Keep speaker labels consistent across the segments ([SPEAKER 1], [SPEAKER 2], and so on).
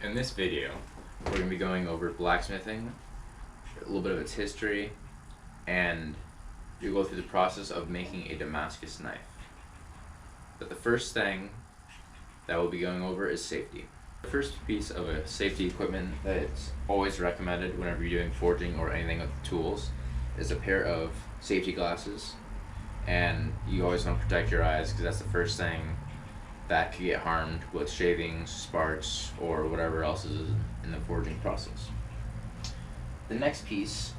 [SPEAKER 1] In this video, we're going to be going over blacksmithing, a little bit of its history, and you'll go through the process of making a Damascus knife. But the first thing that we'll be going over is safety. The first piece of a safety equipment that's always recommended whenever you're doing forging or anything with tools is a pair of safety glasses. And you always want to protect your eyes because that's the first thing that could get harmed with shavings, sparks, or whatever else is in the forging process. The next piece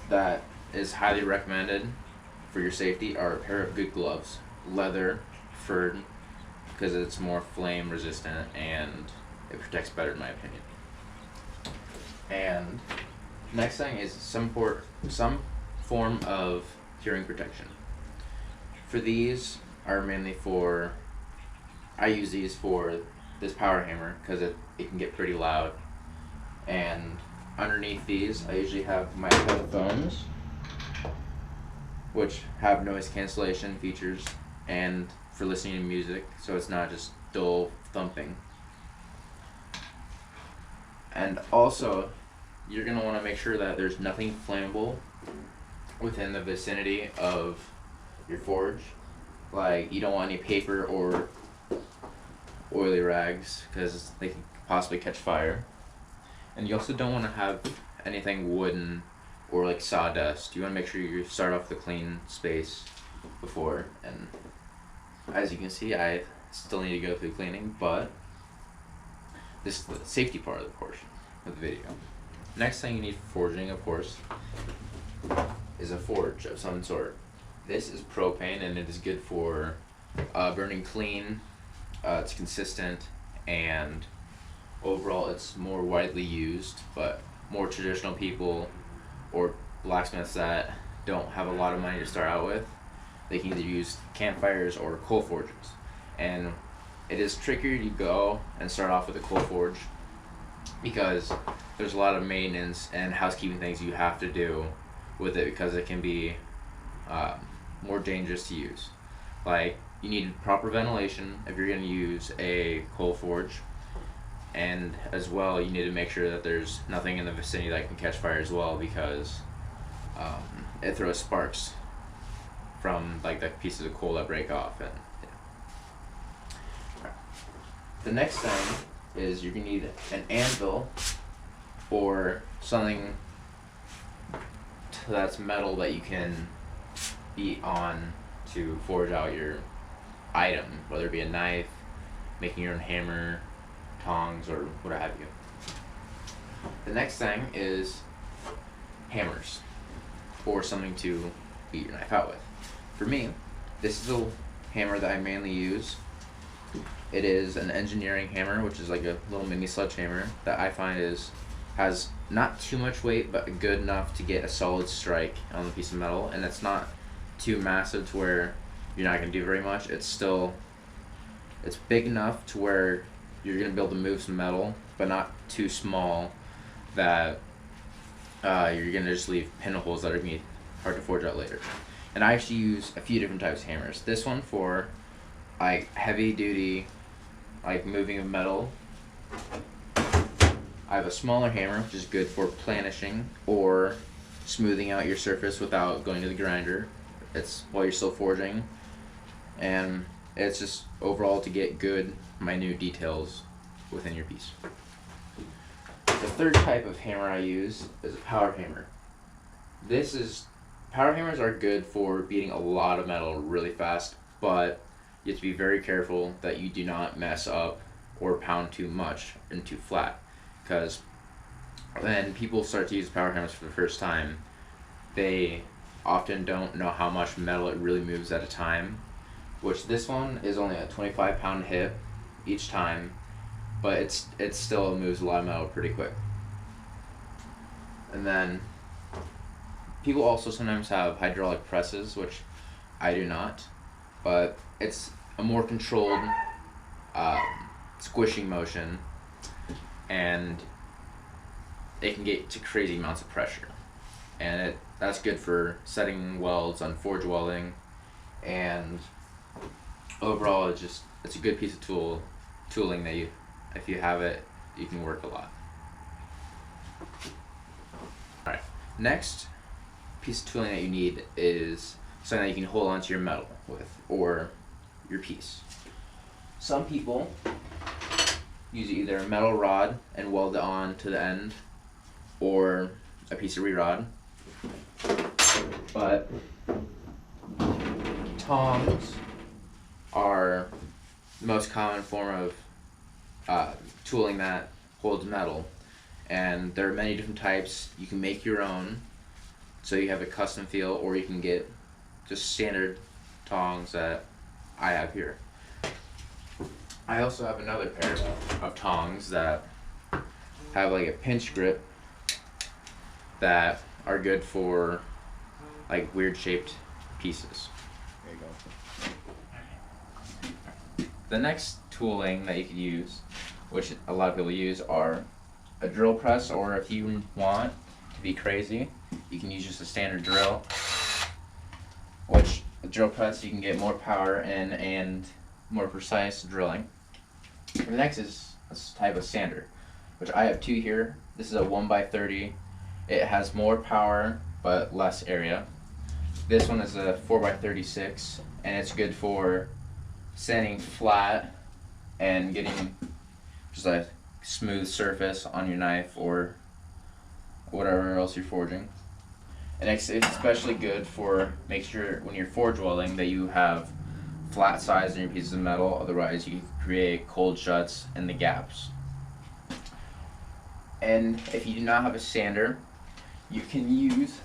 [SPEAKER 1] that is highly recommended for your safety are a pair of good gloves, leather, furred, because it's more flame resistant and it protects better in my opinion. And next thing is some form of hearing protection. For these are mainly for, I use these for this power hammer because it can get pretty loud. And underneath these I usually have my headphones, which have noise cancellation features and for listening to music, so it's not just dull thumping. And also you're going to want to make sure that there's nothing flammable within the vicinity of your forge. Like, you don't want any paper or oily rags because they can possibly catch fire. And you also don't want to have anything wooden or like sawdust. You want to make sure you start off with a clean space before. And as you can see, I still need to go through cleaning, but this is the safety part of the portion of the video. Next thing you need for forging, of course, is a forge of some sort. This is propane and it is good for burning clean, it's consistent, and overall it's more widely used, but more traditional people or blacksmiths that don't have a lot of money to start out with, they can either use campfires or coal forges. And it is trickier to go and start off with a coal forge because there's a lot of maintenance and housekeeping things you have to do with it because it can be more dangerous to use. Like, you need proper ventilation if you're going to use a coal forge, and as well you need to make sure that there's nothing in the vicinity that can catch fire as well because it throws sparks from like the pieces of coal that break off. And yeah. The next thing is you're going to need an anvil or something that's metal that you can beat on to forge out your item, whether it be a knife, making your own hammer, tongs, or what have you. The next thing is hammers or something to beat your knife out with. For me, this is a hammer that I mainly use. It is an engineering hammer, which is like a little mini sledgehammer that I find has not too much weight, but good enough to get a solid strike on the piece of metal, and it's not too massive to where you're not going to do very much. It's big enough to where you're going to be able to move some metal, but not too small that you're going to just leave pinholes that are going to be hard to forge out later. And I actually use a few different types of hammers. This one for like heavy duty, like moving of metal. I have a smaller hammer, which is good for planishing or smoothing out your surface without going to the grinder. It's while you're still forging, and it's just overall to get good, minute details within your piece. The third type of hammer I use is a power hammer. Power hammers are good for beating a lot of metal really fast, but you have to be very careful that you do not mess up or pound too much and too flat. Because when people start to use power hammers for the first time, they often don't know how much metal it really moves at a time, which this one is only a 25-pound hit each time, but it still moves a lot of metal pretty quick. And then people also sometimes have hydraulic presses, which I do not, but it's a more controlled squishing motion, and it can get to crazy amounts of pressure, and that's good for setting welds on forge welding, and overall it's a good piece of tooling that if you have it, you can work a lot. Alright, next piece of tooling that you need is something that you can hold onto your metal with, or your piece. Some people use either a metal rod and weld it on to the end, or a piece of re-rod. But tongs are the most common form of tooling that holds metal, and there are many different types. You can make your own, so you have a custom feel, or you can get just standard tongs that I have here. I also have another pair of tongs that have like a pinch grip that are good for like weird shaped pieces. There you go. The next tooling that you could use, which a lot of people use, are a drill press, or if you want to be crazy, you can use just a standard drill, which a drill press you can get more power in and more precise drilling. The next is a type of sander, which I have two here. This is a 1x30. It has more power but less area. This one is a 4x36, and it's good for sanding flat and getting just a smooth surface on your knife or whatever else you're forging. And it's especially good for make sure when you're forge welding that you have flat sides in your pieces of metal, otherwise you create cold shuts in the gaps. And if you do not have a sander, you can use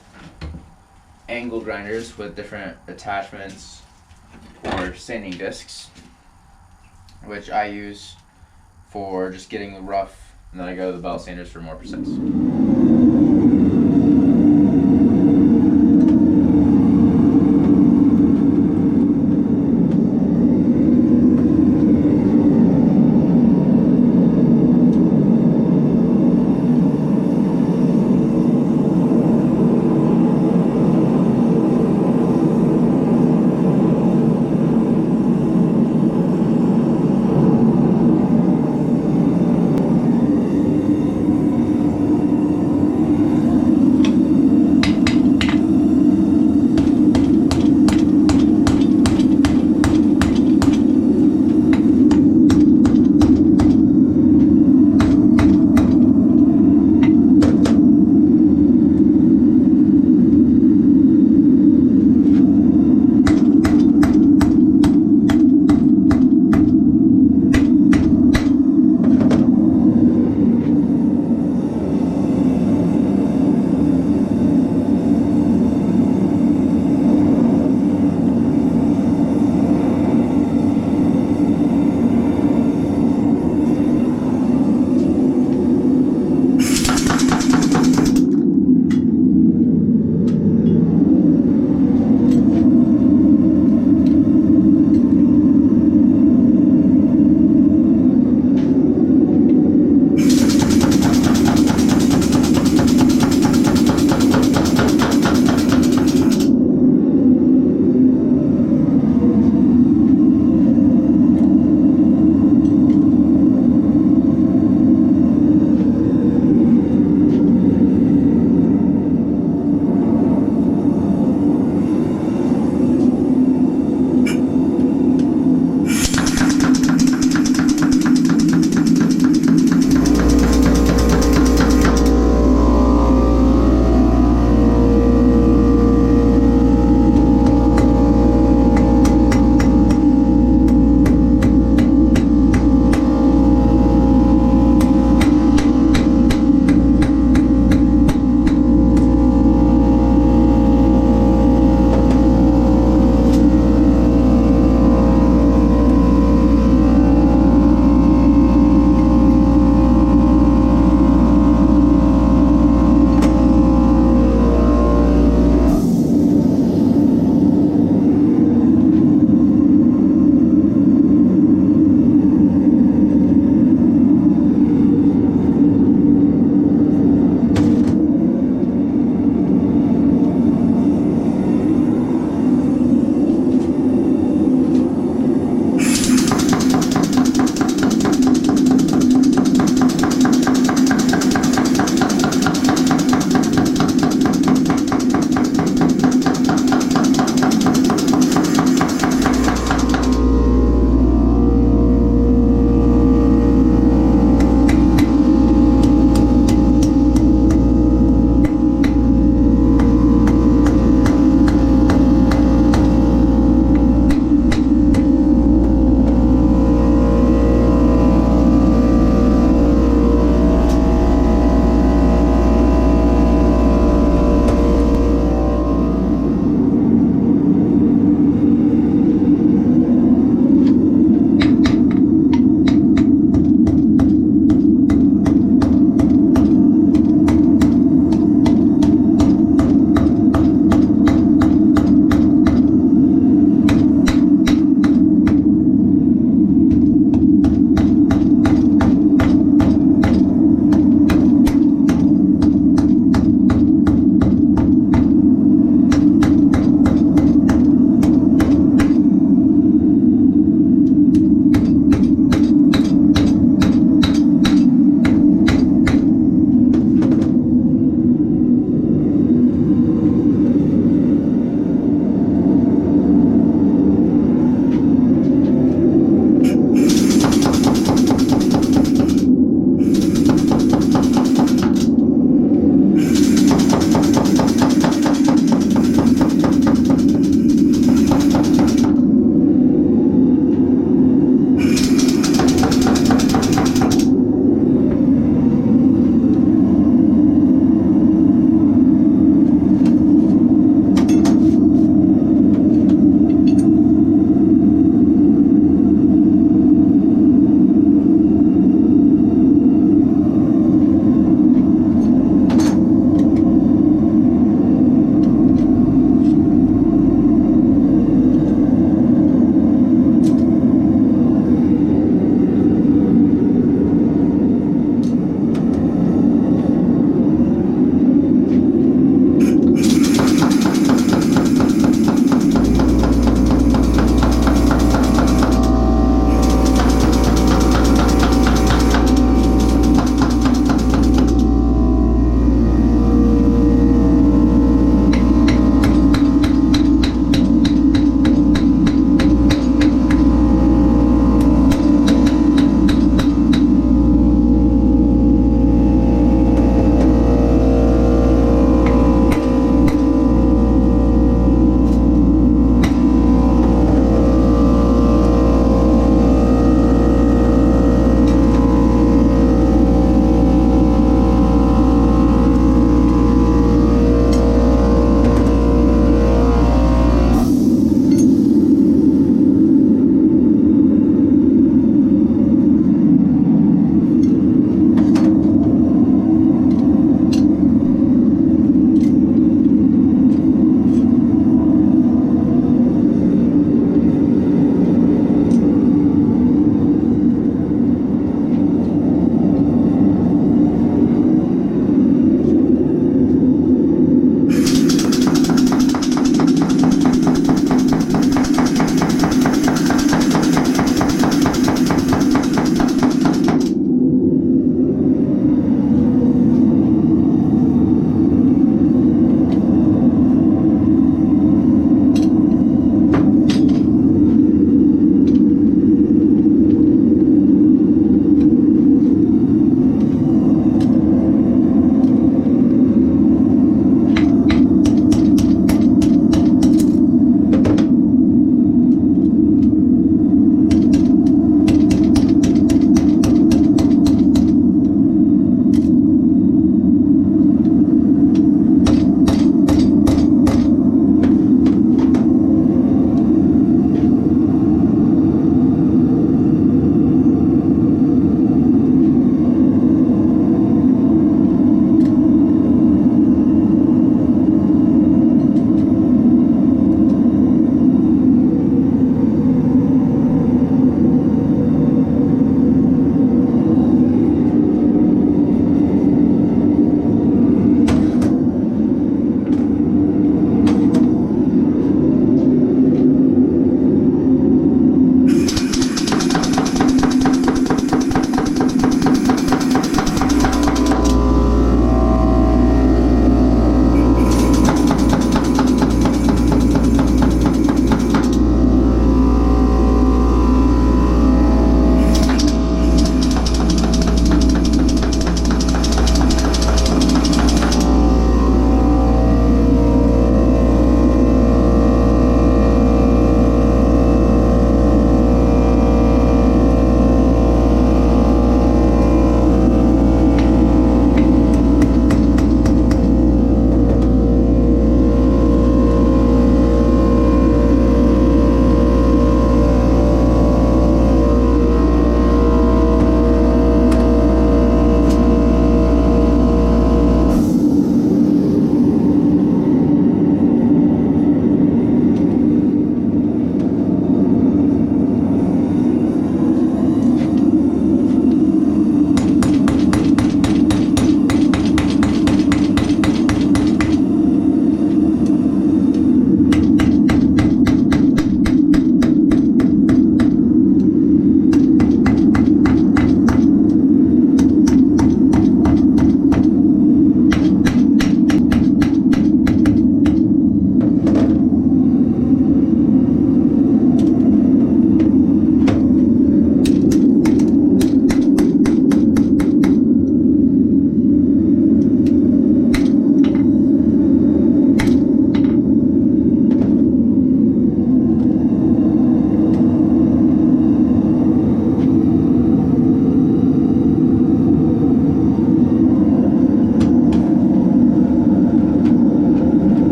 [SPEAKER 1] angle grinders with different attachments or sanding discs, which I use for just getting rough, and then I go to the belt sanders for more precise.